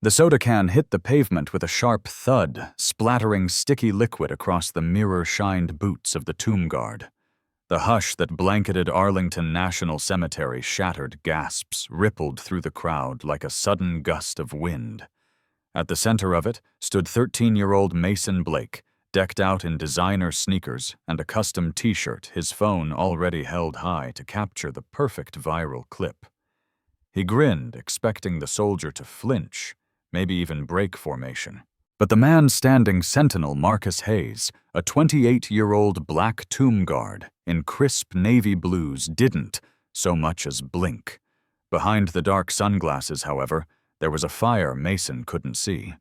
The soda can hit the pavement with a sharp thud, splattering sticky liquid across the mirror-shined boots of the tomb guard. The hush that blanketed Arlington National Cemetery shattered gasps rippled through the crowd like a sudden gust of wind. At the center of it stood 13-year-old Mason Blake, decked out in designer sneakers and a custom t-shirt, his phone already held high to capture the perfect viral clip. He grinned, expecting the soldier to flinch, maybe even break formation. But the man standing sentinel, Marcus Hayes, a 28-year-old black tomb guard in crisp navy blues, didn't so much as blink. Behind the dark sunglasses, however, there was a fire Mason couldn't see.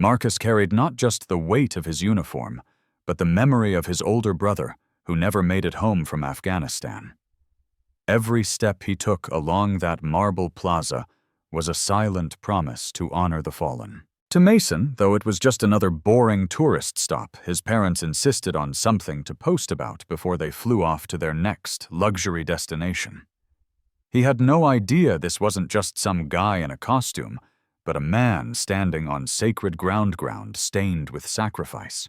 Marcus carried not just the weight of his uniform, but the memory of his older brother, who never made it home from Afghanistan. Every step he took along that marble plaza was a silent promise to honor the fallen. To Mason, though it was just another boring tourist stop, his parents insisted on something to post about before they flew off to their next luxury destination. He had no idea this wasn't just some guy in a costume, but a man standing on sacred ground stained with sacrifice.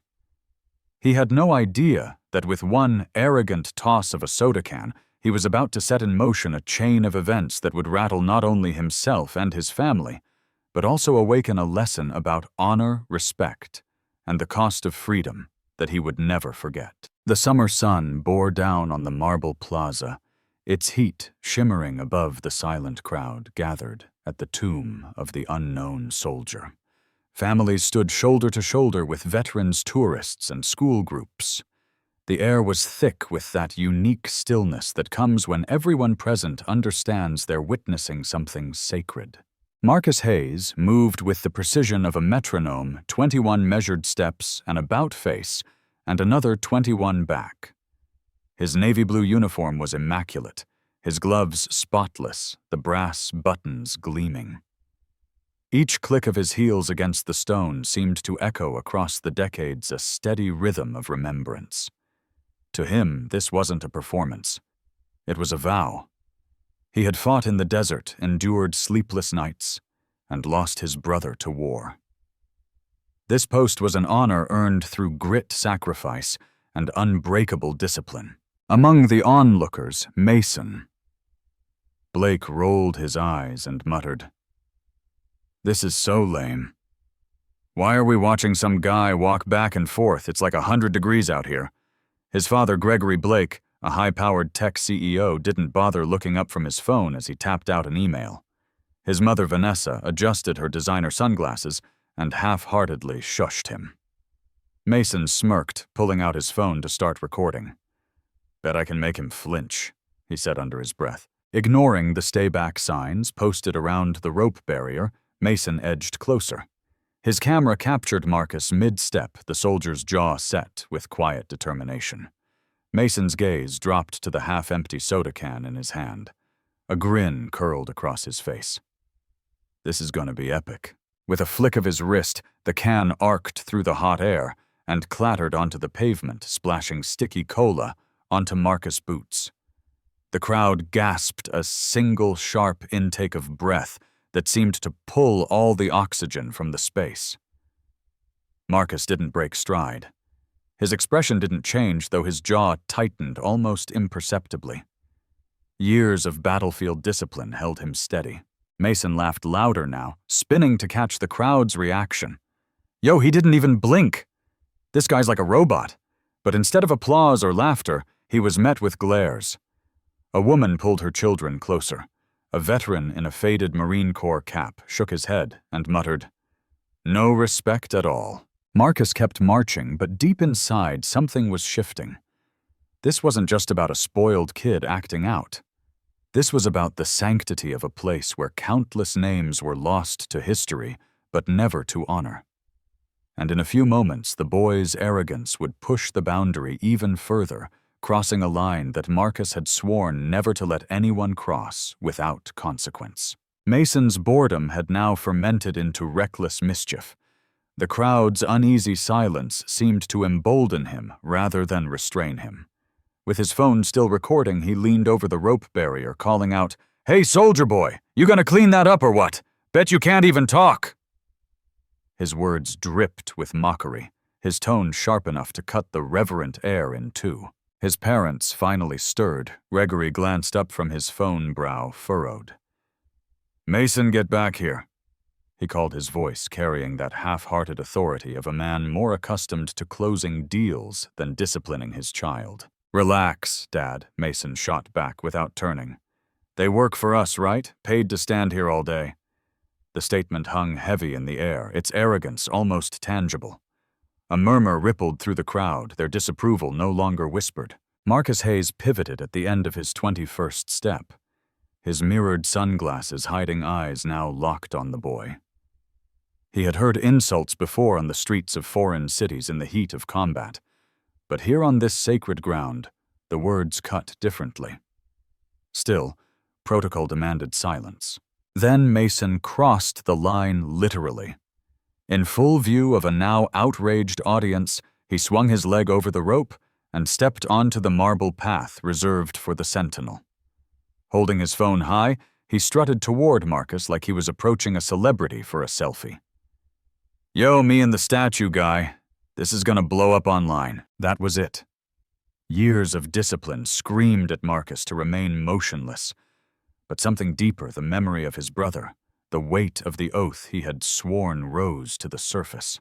He had no idea that with one arrogant toss of a soda can, he was about to set in motion a chain of events that would rattle not only himself and his family, but also awaken a lesson about honor, respect, and the cost of freedom that he would never forget. The summer sun bore down on the marble plaza, its heat shimmering above the silent crowd gathered at the tomb of the unknown soldier. Families stood shoulder to shoulder with veterans, tourists, and school groups. The air was thick with that unique stillness that comes when everyone present understands they're witnessing something sacred. Marcus Hayes moved with the precision of a metronome, 21 measured steps, an about-face, and another 21 back. His navy blue uniform was immaculate, his gloves spotless, the brass buttons gleaming. Each click of his heels against the stone seemed to echo across the decades a steady rhythm of remembrance. To him, this wasn't a performance. It was a vow. He had fought in the desert, endured sleepless nights, and lost his brother to war. This post was an honor earned through grit, sacrifice, and unbreakable discipline. Among the onlookers, Mason. Blake rolled his eyes and muttered, "This is so lame. Why are we watching some guy walk back and forth? It's like 100 degrees out here." His father, Gregory Blake, a high-powered tech CEO, didn't bother looking up from his phone as he tapped out an email. His mother, Vanessa, adjusted her designer sunglasses and half-heartedly shushed him. Mason smirked, pulling out his phone to start recording. "Bet I can make him flinch," he said under his breath. Ignoring the stay-back signs posted around the rope barrier, Mason edged closer. His camera captured Marcus mid-step, the soldier's jaw set with quiet determination. Mason's gaze dropped to the half-empty soda can in his hand. A grin curled across his face. This is going to be epic. With a flick of his wrist, the can arced through the hot air and clattered onto the pavement, splashing sticky cola onto Marcus' boots. The crowd gasped a single sharp intake of breath that seemed to pull all the oxygen from the space. Marcus didn't break stride. His expression didn't change, though his jaw tightened almost imperceptibly. Years of battlefield discipline held him steady. Mason laughed louder now, spinning to catch the crowd's reaction. "Yo, he didn't even blink! This guy's like a robot." But instead of applause or laughter, he was met with glares. A woman pulled her children closer. A veteran in a faded Marine Corps cap shook his head and muttered, "No respect at all." Marcus kept marching, but deep inside something was shifting. This wasn't just about a spoiled kid acting out. This was about the sanctity of a place where countless names were lost to history, but never to honor. And in a few moments, the boy's arrogance would push the boundary even further, crossing a line that Marcus had sworn never to let anyone cross without consequence. Mason's boredom had now fermented into reckless mischief. The crowd's uneasy silence seemed to embolden him rather than restrain him. With his phone still recording, he leaned over the rope barrier, calling out, "Hey, soldier boy, you gonna clean that up or what? Bet you can't even talk." His words dripped with mockery, his tone sharp enough to cut the reverent air in two. His parents finally stirred. Gregory glanced up from his phone, brow furrowed. "Mason, get back here." He called, his voice carrying that half-hearted authority of a man more accustomed to closing deals than disciplining his child. "Relax, Dad," Mason shot back without turning. "They work for us, right? Paid to stand here all day." The statement hung heavy in the air, its arrogance almost tangible. A murmur rippled through the crowd, their disapproval no longer whispered. Marcus Hayes pivoted at the end of his 21st step, his mirrored sunglasses hiding eyes now locked on the boy. He had heard insults before on the streets of foreign cities in the heat of combat, but here on this sacred ground, the words cut differently. Still, protocol demanded silence. Then Mason crossed the line literally. In full view of a now outraged audience, he swung his leg over the rope and stepped onto the marble path reserved for the sentinel. Holding his phone high, he strutted toward Marcus like he was approaching a celebrity for a selfie. "Yo, me and the statue guy. This is gonna blow up online." That was it. Years of discipline screamed at Marcus to remain motionless, but something deeper, the memory of his brother, the weight of the oath he had sworn, rose to the surface.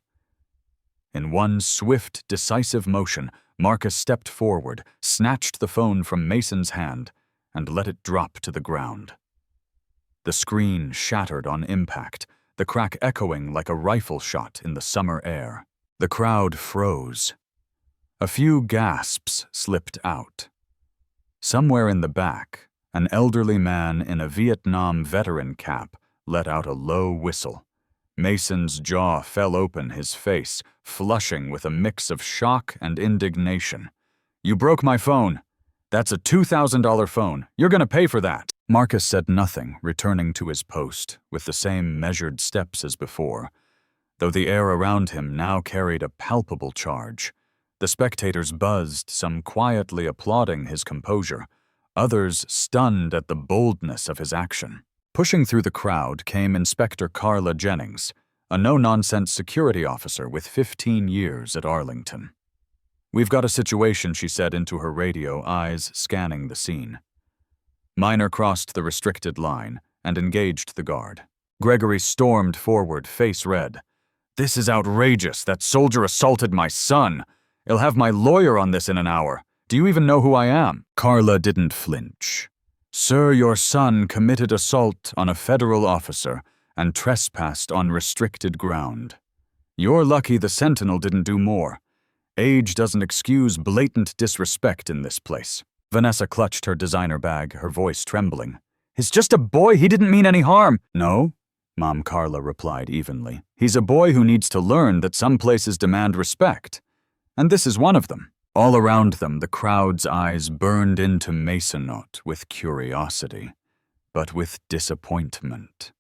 In one swift, decisive motion, Marcus stepped forward, snatched the phone from Mason's hand, and let it drop to the ground. The screen shattered on impact, the crack echoing like a rifle shot in the summer air. The crowd froze. A few gasps slipped out. Somewhere in the back, an elderly man in a Vietnam veteran cap let out a low whistle. Mason's jaw fell open, his face flushing with a mix of shock and indignation. "You broke my phone. That's a $2,000 phone. You're gonna pay for that." Marcus said nothing, returning to his post with the same measured steps as before, though the air around him now carried a palpable charge. The spectators buzzed, some quietly applauding his composure, others stunned at the boldness of his action. Pushing through the crowd came Inspector Carla Jennings, a no-nonsense security officer with 15 years at Arlington. "We've got a situation," she said into her radio, eyes scanning the scene. Minor crossed the restricted line and engaged the guard. Gregory stormed forward, face red. "This is outrageous. That soldier assaulted my son. He'll have my lawyer on this in an hour. Do you even know who I am?" Carla didn't flinch. "Sir, your son committed assault on a federal officer and trespassed on restricted ground. You're lucky the Sentinel didn't do more. Age doesn't excuse blatant disrespect in this place." Vanessa clutched her designer bag, her voice trembling. "He's just a boy. He didn't mean any harm." "No," Mom Carla replied evenly. "He's a boy who needs to learn that some places demand respect. And this is one of them." All around them, the crowd's eyes burned into Mason not with curiosity, but with disappointment.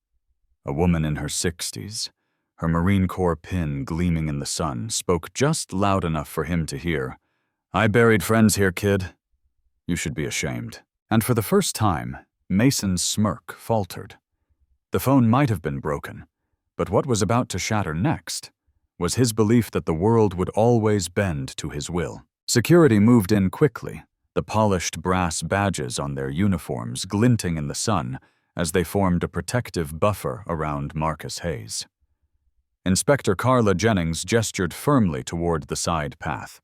A woman in her 60s, her Marine Corps pin gleaming in the sun, spoke just loud enough for him to hear. "I buried friends here, kid. You should be ashamed." And for the first time, Mason's smirk faltered. The phone might have been broken, but what was about to shatter next was his belief that the world would always bend to his will. Security moved in quickly, the polished brass badges on their uniforms glinting in the sun as they formed a protective buffer around Marcus Hayes. Inspector Carla Jennings gestured firmly toward the side path.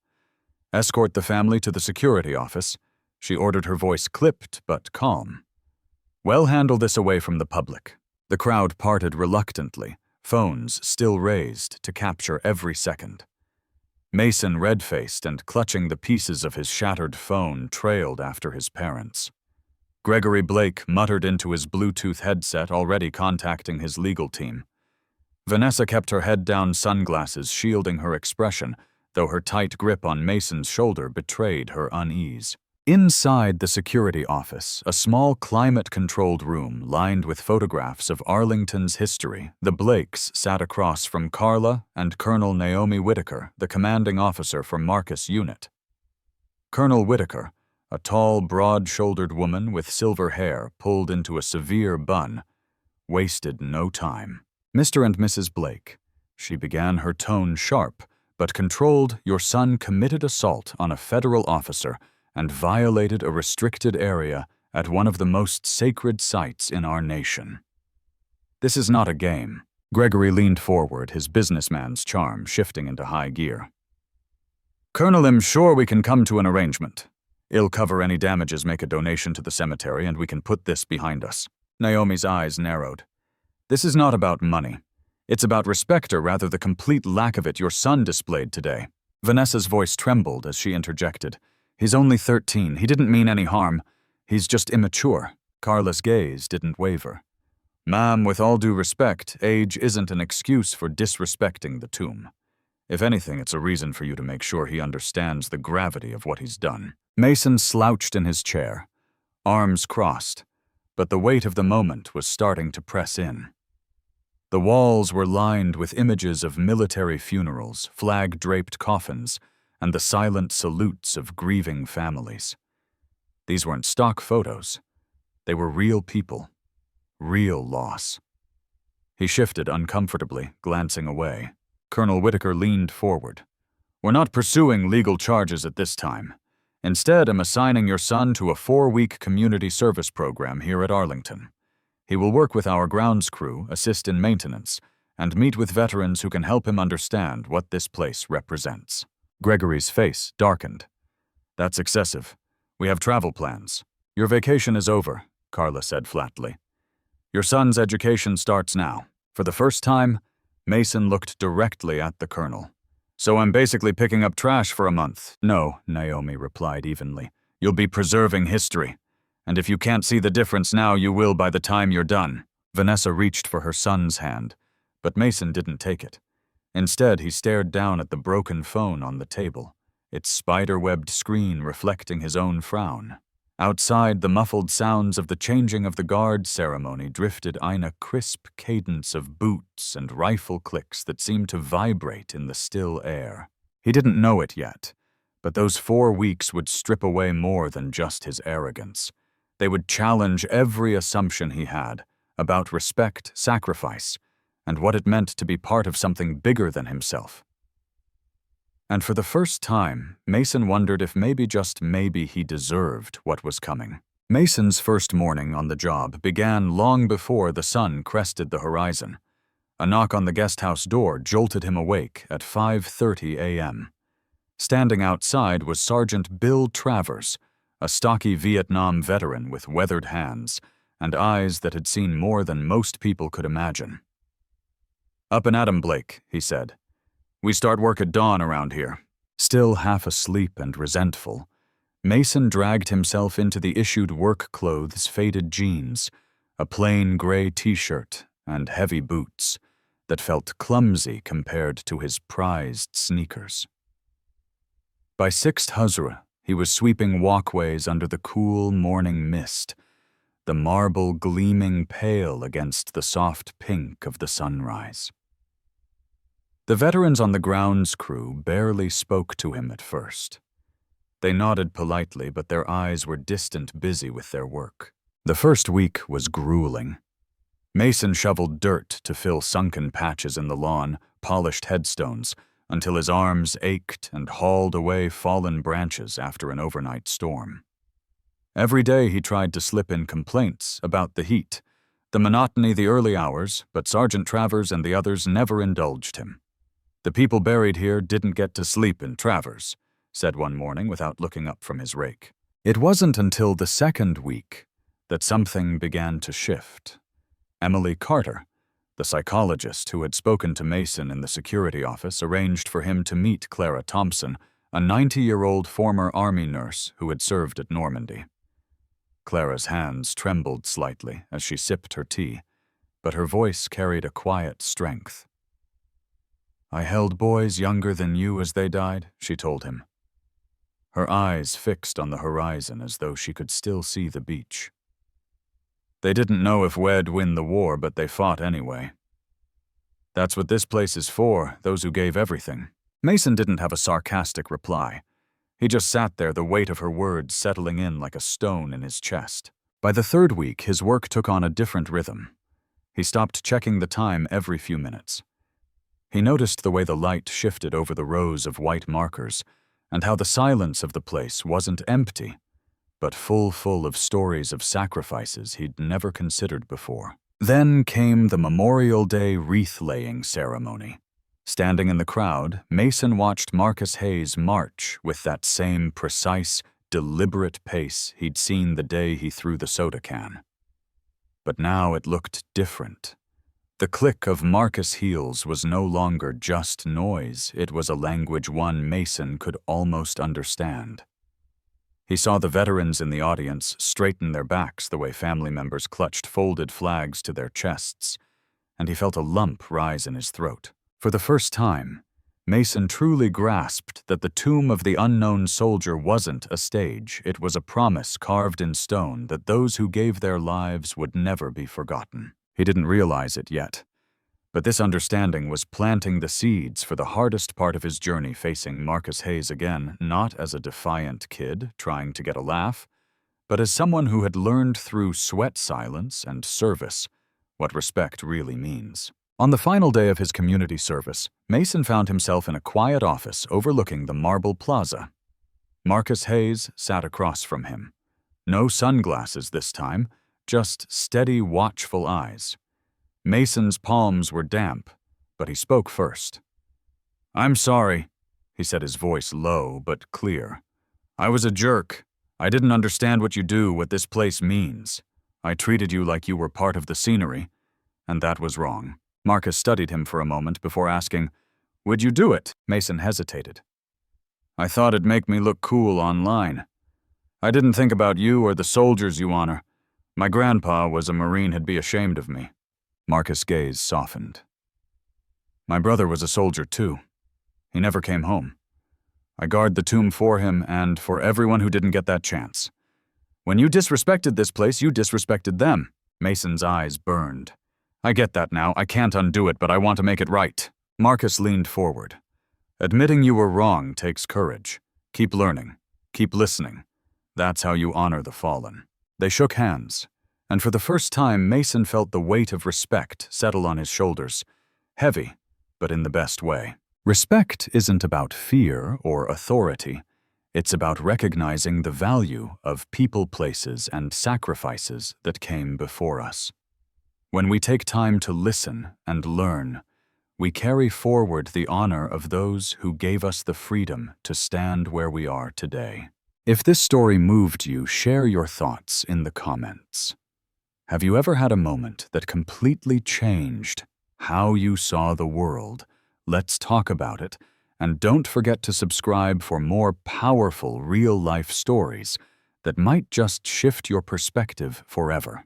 "Escort the family to the security office," she ordered, her voice clipped but calm. "Well, handle this away from the public." The crowd parted reluctantly, phones still raised to capture every second. Mason, red-faced and clutching the pieces of his shattered phone, trailed after his parents. Gregory Blake muttered into his Bluetooth headset, already contacting his legal team. Vanessa kept her head down, sunglasses shielding her expression, though her tight grip on Mason's shoulder betrayed her unease. Inside the security office, a small climate-controlled room lined with photographs of Arlington's history, the Blakes sat across from Carla and Colonel Naomi Whitaker, the commanding officer for Marcus Unit. Colonel Whitaker, a tall, broad-shouldered woman with silver hair pulled into a severe bun, wasted no time. Mr. and Mrs. Blake, she began, her tone sharp, but controlled. Your son committed assault on a federal officer and violated a restricted area at one of the most sacred sites in our nation. This is not a game. Gregory leaned forward, his businessman's charm shifting into high gear. Colonel, I'm sure we can come to an arrangement. I'll cover any damages, make a donation to the cemetery, and we can put this behind us. Naomi's eyes narrowed. This is not about money. It's about respect, or rather the complete lack of it your son displayed today. Vanessa's voice trembled as she interjected. He's only 13. He didn't mean any harm. He's just immature. Carla's gaze didn't waver. Ma'am, with all due respect, age isn't an excuse for disrespecting the tomb. If anything, it's a reason for you to make sure he understands the gravity of what he's done. Mason slouched in his chair, arms crossed, but the weight of the moment was starting to press in. The walls were lined with images of military funerals, flag-draped coffins, and the silent salutes of grieving families. These weren't stock photos. They were real people, real loss. He shifted uncomfortably, glancing away. Colonel Whitaker leaned forward. We're not pursuing legal charges at this time. Instead, I'm assigning your son to a 4-week community service program here at Arlington. He will work with our grounds crew, assist in maintenance, and meet with veterans who can help him understand what this place represents. Gregory's face darkened. That's excessive. We have travel plans. Your vacation is over, Carla said flatly. Your son's education starts now. For the first time, Mason looked directly at the colonel. So I'm basically picking up trash for a month. No, Naomi replied evenly. You'll be preserving history. And if you can't see the difference now, you will by the time you're done. Vanessa reached for her son's hand, but Mason didn't take it. Instead, he stared down at the broken phone on the table, its spider-webbed screen reflecting his own frown. Outside, the muffled sounds of the changing of the guard ceremony drifted in a crisp cadence of boots and rifle clicks that seemed to vibrate in the still air. He didn't know it yet, but those 4 weeks would strip away more than just his arrogance. They would challenge every assumption he had about respect, sacrifice, and what it meant to be part of something bigger than himself. And for the first time, Mason wondered if maybe, just maybe, he deserved what was coming. Mason's first morning on the job began long before the sun crested the horizon. A knock on the guest house door jolted him awake at 5:30 a.m. Standing outside was Sergeant Bill Travers, a stocky Vietnam veteran with weathered hands and eyes that had seen more than most people could imagine. Up and at 'em, Blake, he said. We start work at dawn around here. Still half asleep and resentful, Mason dragged himself into the issued work clothes, faded jeans, a plain gray t-shirt, and heavy boots that felt clumsy compared to his prized sneakers. By 6th Huzra, he was sweeping walkways under the cool morning mist, the marble gleaming pale against the soft pink of the sunrise. The veterans on the grounds crew barely spoke to him at first. They nodded politely, but their eyes were distant, busy with their work. The first week was grueling. Mason shoveled dirt to fill sunken patches in the lawn, polished headstones, until his arms ached, and hauled away fallen branches after an overnight storm. Every day he tried to slip in complaints about the heat, the monotony, the early hours, but Sergeant Travers and the others never indulged him. The people buried here didn't get to sleep in Travers, said one morning without looking up from his rake. It wasn't until the second week that something began to shift. Emily Carter, the psychologist who had spoken to Mason in the security office, arranged for him to meet Clara Thompson, a 90-year-old former Army nurse who had served at Normandy. Clara's hands trembled slightly as she sipped her tea, but her voice carried a quiet strength. I held boys younger than you as they died, she told him. Her eyes fixed on the horizon as though she could still see the beach. They didn't know if we'd win the war, but they fought anyway. That's what this place is for, those who gave everything. Mason didn't have a sarcastic reply. He just sat there, the weight of her words settling in like a stone in his chest. By the third week, his work took on a different rhythm. He stopped checking the time every few minutes. He noticed the way the light shifted over the rows of white markers, and how the silence of the place wasn't empty, but full of stories of sacrifices he'd never considered before. Then came the Memorial Day wreath-laying ceremony. Standing in the crowd, Mason watched Marcus Hayes march with that same precise, deliberate pace he'd seen the day he threw the soda can. But now it looked different. The click of Marcus' heels was no longer just noise, it was a language one Mason could almost understand. He saw the veterans in the audience straighten their backs the way family members clutched folded flags to their chests, and he felt a lump rise in his throat. For the first time, Mason truly grasped that the tomb of the unknown soldier wasn't a stage, it was a promise carved in stone that those who gave their lives would never be forgotten. He didn't realize it yet, but this understanding was planting the seeds for the hardest part of his journey facing Marcus Hayes again, not as a defiant kid trying to get a laugh, but as someone who had learned through sweat silence and service what respect really means. On the final day of his community service, Mason found himself in a quiet office overlooking the Marble Plaza. Marcus Hayes sat across from him. No sunglasses this time, just steady, watchful eyes. Mason's palms were damp, but he spoke first. "I'm sorry," he said, his voice low but clear. "I was a jerk. I didn't understand what you do, what this place means. I treated you like you were part of the scenery, and that was wrong." Marcus studied him for a moment before asking, "Would you do it?" Mason hesitated. "I thought it'd make me look cool online. I didn't think about you or the soldiers you honor. My grandpa was a Marine, he'd be ashamed of me." Marcus' gaze softened. "My brother was a soldier too. He never came home. I guard the tomb for him and for everyone who didn't get that chance. When you disrespected this place, you disrespected them." Mason's eyes burned. "I get that now. I can't undo it, but I want to make it right." Marcus leaned forward. "Admitting you were wrong takes courage. Keep learning. Keep listening. That's how you honor the fallen." They shook hands, and for the first time Mason felt the weight of respect settle on his shoulders. Heavy, but in the best way. Respect isn't about fear or authority. It's about recognizing the value of people, places, and sacrifices that came before us. When we take time to listen and learn, we carry forward the honor of those who gave us the freedom to stand where we are today. If this story moved you, share your thoughts in the comments. Have you ever had a moment that completely changed how you saw the world? Let's talk about it, and don't forget to subscribe for more powerful real-life stories that might just shift your perspective forever.